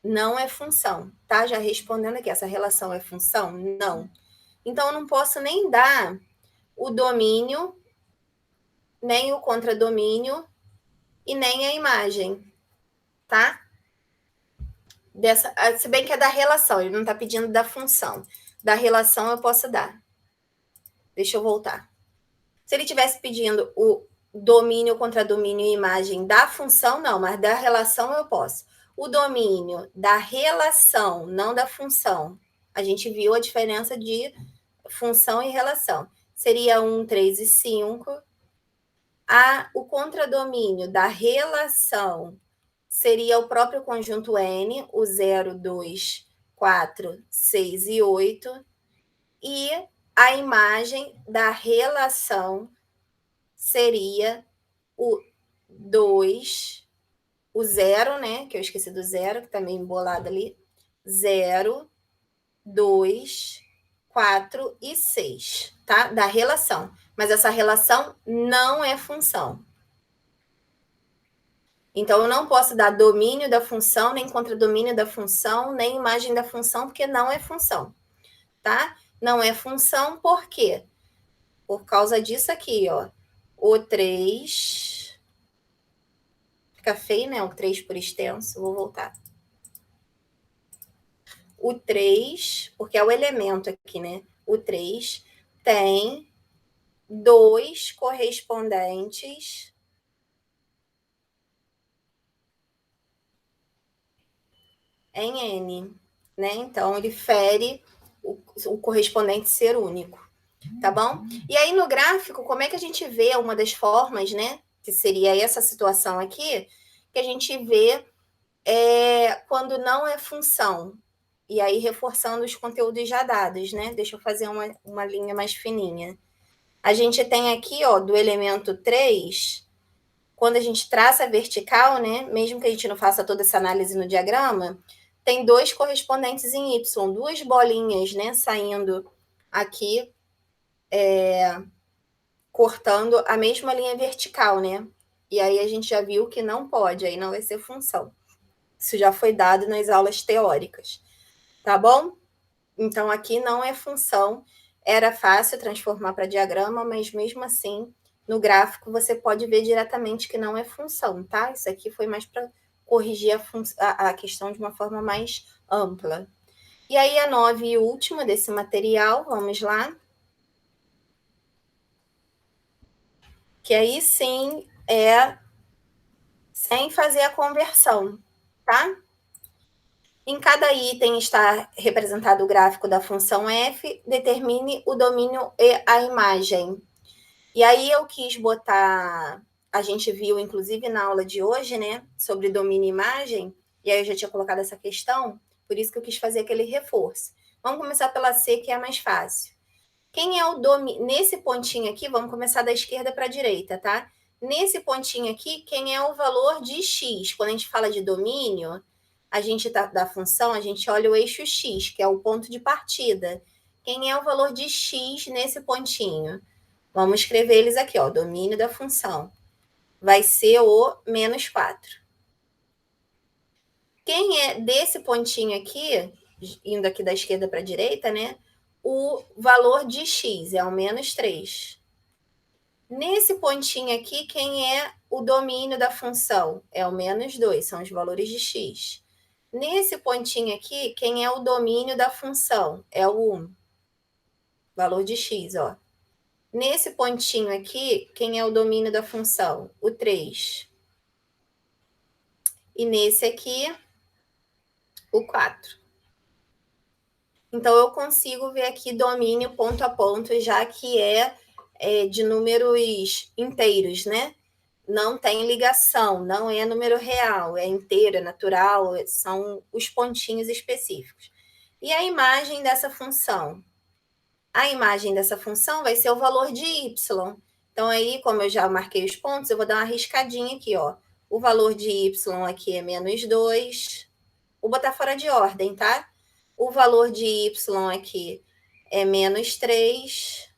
Não é função, tá? Já respondendo aqui, essa relação é função? Não. Então, eu não posso nem dar o domínio, nem o contradomínio e nem a imagem, tá? Se bem que é da relação, ele não está pedindo da função. Da relação eu posso dar. Deixa eu voltar. Se ele tivesse pedindo o domínio, contradomínio e imagem da função, não, mas da relação eu posso. O domínio da relação, não da função. A gente viu a diferença de função e relação. Seria 1, 3 e 5. O contradomínio da relação seria o próprio conjunto N, o 0, 2, 4, 6 e 8. E a imagem da relação seria o 2, o 0, né? Que eu esqueci do 0, que tá meio embolado ali. 0, 2, 4 e 6, tá? Da relação. Mas essa relação não é função. Então, eu não posso dar domínio da função, nem contradomínio da função, nem imagem da função, porque não é função, tá? Não é função por quê? Por causa disso aqui, ó. O 3... Fica feio, né? O 3 por extenso. Vou voltar. O 3, porque é o elemento aqui, né? O 3 tem 2 correspondentes em N, né? Então, ele fere o correspondente ser único, tá bom? E aí, no gráfico, como é que a gente vê uma das formas, né? Que seria essa situação aqui, que a gente vê quando não é função. E aí, reforçando os conteúdos já dados, né? Deixa eu fazer uma linha mais fininha. A gente tem aqui, ó, do elemento 3, quando a gente traça a vertical, né? Mesmo que a gente não faça toda essa análise no diagrama, tem 2 correspondentes em Y, 2 bolinhas, né? Saindo aqui, cortando a mesma linha vertical, né? E aí a gente já viu que não pode, aí não vai ser função. Isso já foi dado nas aulas teóricas, tá bom? Então, aqui não é função. Era fácil transformar para diagrama, mas mesmo assim, no gráfico, você pode ver diretamente que não é função, tá? Isso aqui foi mais para corrigir a questão de uma forma mais ampla. E aí, a 9 e última desse material, vamos lá. Que aí sim é sem fazer a conversão, tá? Em cada item está representado o gráfico da função f, determine o domínio e a imagem. E aí eu quis botar, a gente viu inclusive na aula de hoje, né, sobre domínio e imagem, e aí eu já tinha colocado essa questão, por isso que eu quis fazer aquele reforço. Vamos começar pela C, que é mais fácil. Quem é o domínio? Nesse pontinho aqui, vamos começar da esquerda para a direita, tá? Nesse pontinho aqui, quem é o valor de x? Quando a gente fala de domínio, a gente da função, a gente olha o eixo x, que é o ponto de partida. Quem é o valor de x nesse pontinho? Vamos escrever eles aqui, ó, domínio da função. Vai ser o menos 4. Quem é desse pontinho aqui, indo aqui da esquerda para a direita, né? O valor de x é o menos 3. Nesse pontinho aqui, quem é o domínio da função? É o menos 2, são os valores de x. Nesse pontinho aqui, quem é o domínio da função? É o 1. Valor de x, ó. Nesse pontinho aqui, quem é o domínio da função? O 3. E nesse aqui, o 4. Então, eu consigo ver aqui domínio ponto a ponto, já que é de números inteiros, né? Não tem ligação, não é número real, é inteiro, é natural, são os pontinhos específicos. E a imagem dessa função? A imagem dessa função vai ser o valor de y. Então, aí, como eu já marquei os pontos, eu vou dar uma riscadinha aqui, ó. O valor de y aqui é menos 2. Vou botar fora de ordem, tá? O valor de y aqui é menos 3.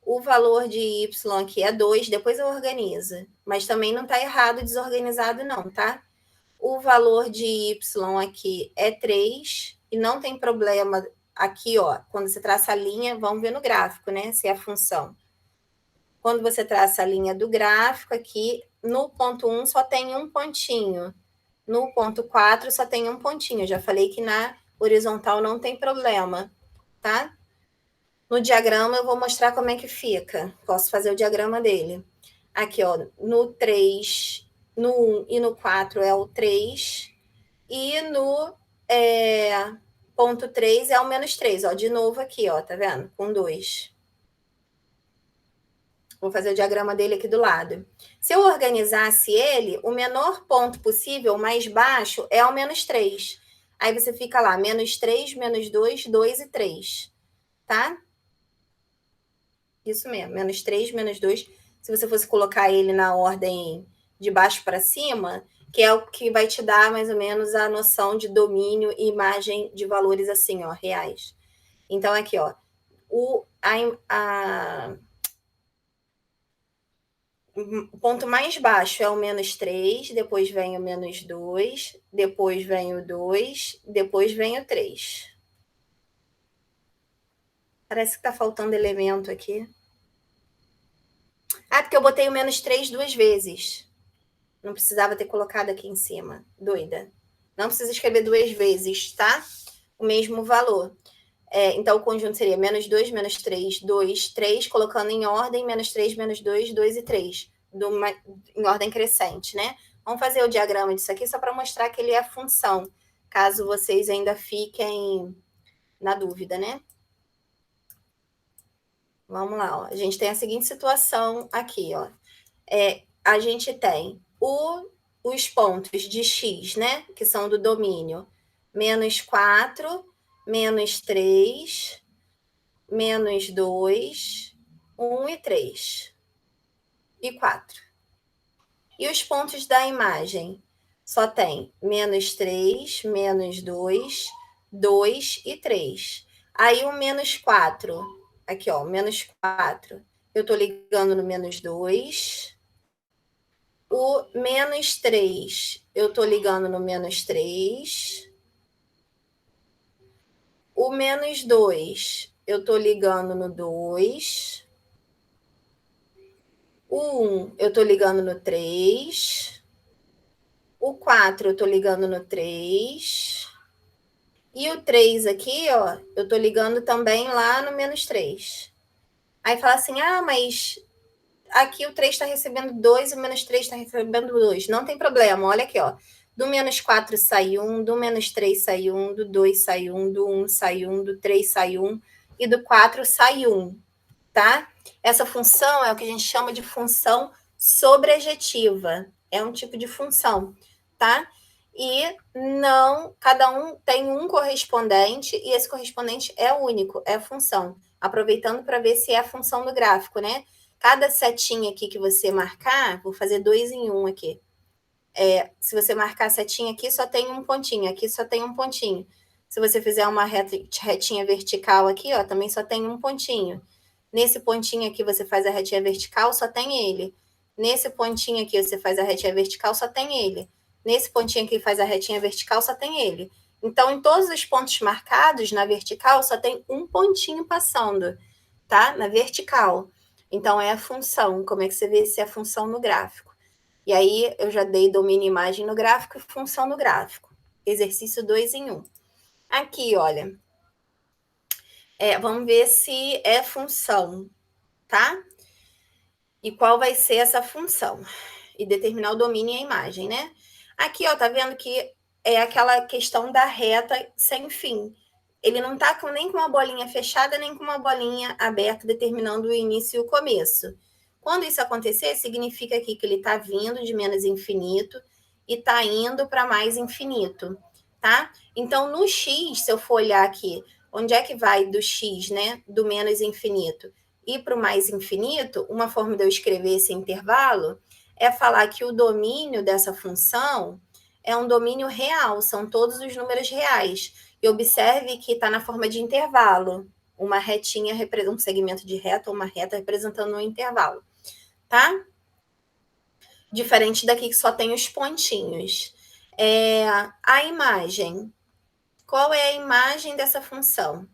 O valor de y aqui é 2. Depois eu organizo. Mas também não está errado, desorganizado não, tá? O valor de y aqui é 3. E não tem problema aqui, ó. Quando você traça a linha, vamos ver no gráfico, né? Se é a função. Quando você traça a linha do gráfico aqui, no ponto 1 só tem um pontinho. No ponto 4 só tem um pontinho. Eu já falei que na horizontal não tem problema, tá? No diagrama eu vou mostrar como é que fica. Posso fazer o diagrama dele. Aqui, ó, no 3, no 1 e no 4 é o 3. E no ponto 3 é o menos 3, ó. De novo aqui, ó, tá vendo? Com 2. Vou fazer o diagrama dele aqui do lado. Se eu organizasse ele, o menor ponto possível, o mais baixo, é o menos 3. Aí você fica lá, menos 3, menos 2, 2 e 3. Tá? Isso mesmo, menos 3, menos 2. Se você fosse colocar ele na ordem de baixo para cima, que é o que vai te dar mais ou menos a noção de domínio e imagem de valores assim, ó, reais. Então, aqui, ó, o ponto mais baixo é o menos 3, depois vem o menos 2, depois vem o 2, depois vem o 3. Parece que está faltando elemento aqui. Ah, porque eu botei o menos 3 duas vezes. Não precisava ter colocado aqui em cima. Doida. Não precisa escrever duas vezes, tá? O mesmo valor. Então, o conjunto seria menos 2, menos 3, 2, 3, colocando em ordem, menos 3, menos 2, 2 e 3. Em ordem crescente, né? Vamos fazer o diagrama disso aqui só para mostrar que ele é função, caso vocês ainda fiquem na dúvida, né? Vamos lá, ó. A gente tem a seguinte situação aqui, ó. A gente tem os pontos de x, né? Que são do domínio. Menos 4, menos 3, menos 2, 1 e 3. E 4. E os pontos da imagem? Só tem menos 3, menos 2, 2 e 3. Aí o menos 4, aqui ó, menos 4, eu tô ligando no menos 2. O menos 3, eu tô ligando no menos 3. O menos 2, eu tô ligando no 2. O 1, eu tô ligando no 3. O 4, eu tô ligando no 3. E o 3 aqui, ó, eu tô ligando também lá no menos 3. Aí fala assim, mas aqui o 3 está recebendo 2 e o menos 3 está recebendo 2. Não tem problema, olha aqui, ó. Do menos 4 sai 1, do menos 3 sai 1, do 2 sai 1, do 1 sai 1, do 3 sai 1 e do 4 sai 1, tá? Essa função é o que a gente chama de função sobrejetiva. É um tipo de função, tá? E não, cada um tem um correspondente e esse correspondente é único, é a função. Aproveitando para ver se é a função do gráfico, né? Cada setinha aqui que você marcar, vou fazer 2 em 1 aqui. Se você marcar a setinha aqui, só tem um pontinho. Aqui só tem um pontinho. Se você fizer uma retinha vertical aqui, ó, também só tem um pontinho. Nesse pontinho aqui você faz a retinha vertical, só tem ele. Nesse pontinho aqui você faz a retinha vertical, só tem ele. Nesse pontinho aqui faz a retinha vertical, só tem ele. Então, em todos os pontos marcados na vertical, só tem um pontinho passando, tá? Na vertical. Então, é a função. Como é que você vê se é a função no gráfico? E aí, eu já dei domínio imagem no gráfico e função no gráfico. Exercício 2 em 1. Aqui, olha. Vamos ver se é função, tá? E qual vai ser essa função? E determinar o domínio e a imagem, né? Aqui, ó, tá vendo que é aquela questão da reta sem fim. Ele não tá nem com uma bolinha fechada, nem com uma bolinha aberta, determinando o início e o começo. Quando isso acontecer, significa aqui que ele está vindo de menos infinito e está indo para mais infinito, tá? Então, no x, se eu for olhar aqui, onde é que vai do x, né? Do menos infinito e para o mais infinito, uma forma de eu escrever esse intervalo é falar que o domínio dessa função é um domínio real, são todos os números reais. E observe que está na forma de intervalo, uma retinha, um segmento de reta ou uma reta representando um intervalo, tá? Diferente daqui que só tem os pontinhos. A imagem. Qual é a imagem dessa função?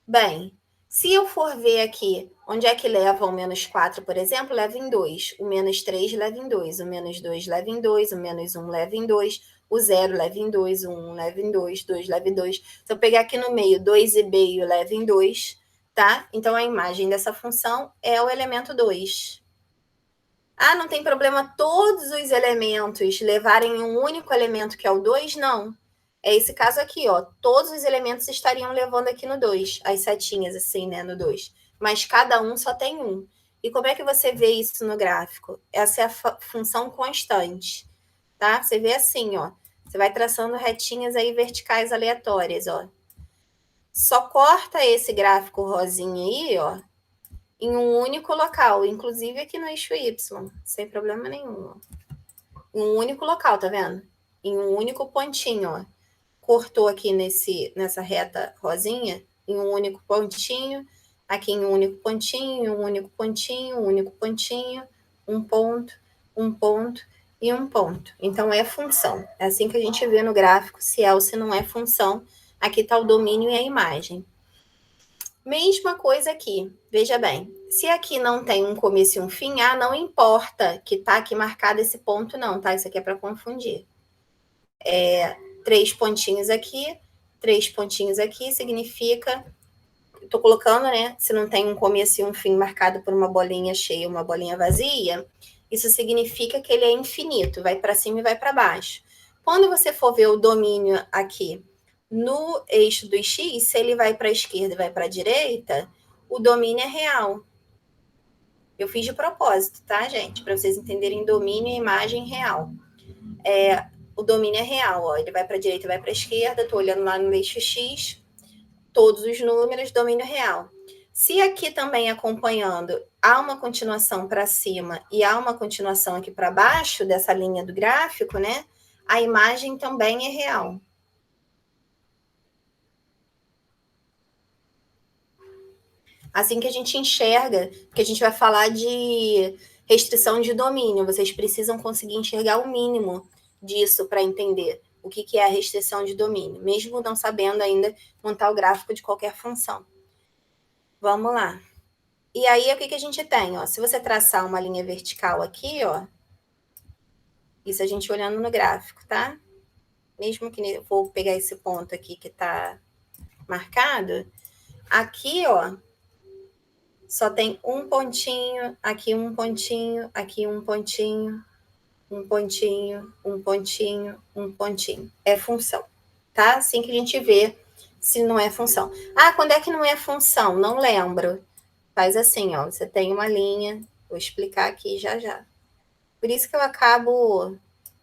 Bem, se eu for ver aqui onde é que leva o menos 4, por exemplo, leva em 2. O menos 3 leva em 2. O menos 2 leva em 2. O menos 1 leva em 2. O 0 leva em 2. O 1 leva em 2. 2 leva em 2. Se eu pegar aqui no meio, 2,5 leva em 2, tá? Então, a imagem dessa função é o elemento 2. Ah, não tem problema todos os elementos levarem um único elemento, que é o 2? Não. É esse caso aqui, ó. Todos os elementos estariam levando aqui no 2, as setinhas assim, né, no 2. Mas cada um só tem um. E como é que você vê isso no gráfico? Essa é a função constante, tá? Você vê assim, ó. Você vai traçando retinhas aí verticais aleatórias, ó. Só corta esse gráfico rosinha aí, ó, em um único local, inclusive aqui no eixo Y, sem problema nenhum. Ó. Em um único local, tá vendo? Em um único pontinho, ó. Cortou aqui nessa reta rosinha, em um único pontinho, aqui em um único pontinho, um único pontinho, um único pontinho, um ponto e um ponto. Então, é função. É assim que a gente vê no gráfico, se é ou se não é função. Aqui está o domínio e a imagem. Mesma coisa aqui, veja bem. Se aqui não tem um começo e um fim, não importa que tá aqui marcado esse ponto não, tá? Isso aqui é para confundir. 3 pontinhos aqui, 3 pontinhos aqui, significa... Tô colocando, né? Se não tem um começo e um fim marcado por uma bolinha cheia, uma bolinha vazia, isso significa que ele é infinito, vai para cima e vai para baixo. Quando você for ver o domínio aqui no eixo do x, se ele vai para a esquerda e vai para a direita, o domínio é real. Eu fiz de propósito, tá, gente? Para vocês entenderem domínio e imagem real. O domínio é real, ó. Ele vai para a direita e vai para a esquerda. Tô olhando lá no eixo x, todos os números, domínio real. Se aqui também acompanhando há uma continuação para cima e há uma continuação aqui para baixo dessa linha do gráfico, né? A imagem também é real. Assim que a gente enxerga, que a gente vai falar de restrição de domínio, vocês precisam conseguir enxergar o mínimo disso para entender o que é a restrição de domínio, mesmo não sabendo ainda montar o gráfico de qualquer função. Vamos lá. E aí, o que a gente tem? Ó, se você traçar uma linha vertical aqui, ó, isso a gente olhando no gráfico, tá? Mesmo que eu vou pegar esse ponto aqui que está marcado, aqui, ó, só tem um pontinho, aqui um pontinho, aqui um pontinho, um pontinho, um pontinho, um pontinho. É função, tá? Assim que a gente vê se não é função. Ah, quando é que não é função? Não lembro. Faz assim, ó, você tem uma linha, vou explicar aqui já já. Por isso que eu acabo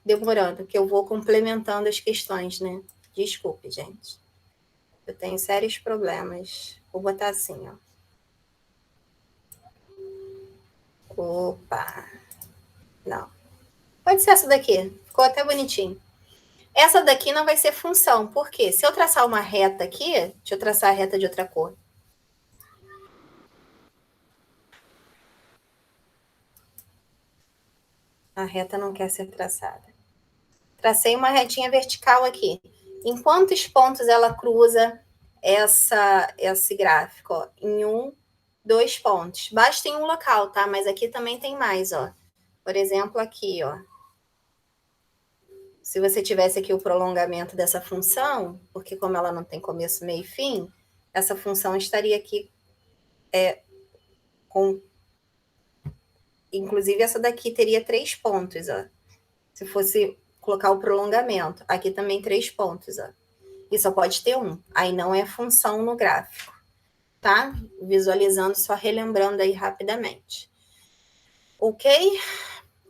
demorando, porque eu vou complementando as questões, né? Desculpe, gente. Eu tenho sérios problemas. Vou botar assim, ó. Opa! Não. Pode ser essa daqui. Ficou até bonitinho. Essa daqui não vai ser função. Por quê? Se eu traçar uma reta aqui, deixa eu traçar a reta de outra cor. A reta não quer ser traçada. Tracei uma retinha vertical aqui. Em quantos pontos ela cruza esse gráfico? Ó? Em 1, 2 pontos. Basta em um local, tá? Mas aqui também tem mais, ó. Por exemplo, aqui, ó. Se você tivesse aqui o prolongamento dessa função, porque como ela não tem começo, meio e fim, essa função estaria aqui inclusive, essa daqui teria 3 pontos, ó. Se fosse colocar o prolongamento. Aqui também 3 pontos, ó. E só pode ter um. Aí não é função no gráfico, tá? Visualizando, só relembrando aí rapidamente. Ok?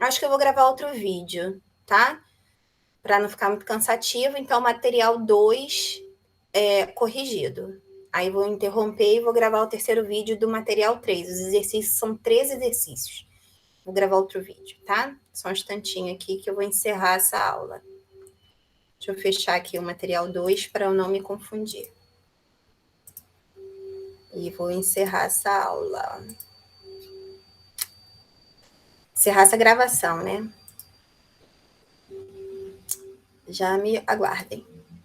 Acho que eu vou gravar outro vídeo, tá? Para não ficar muito cansativo. Então, material 2 é corrigido. Aí vou interromper e vou gravar o terceiro vídeo do material 3. Os exercícios são 3 exercícios. Vou gravar outro vídeo, tá? Só um instantinho aqui que eu vou encerrar essa aula. Deixa eu fechar aqui o material 2 para eu não me confundir. E vou encerrar essa aula. Encerrar essa gravação, né? Já me aguardem.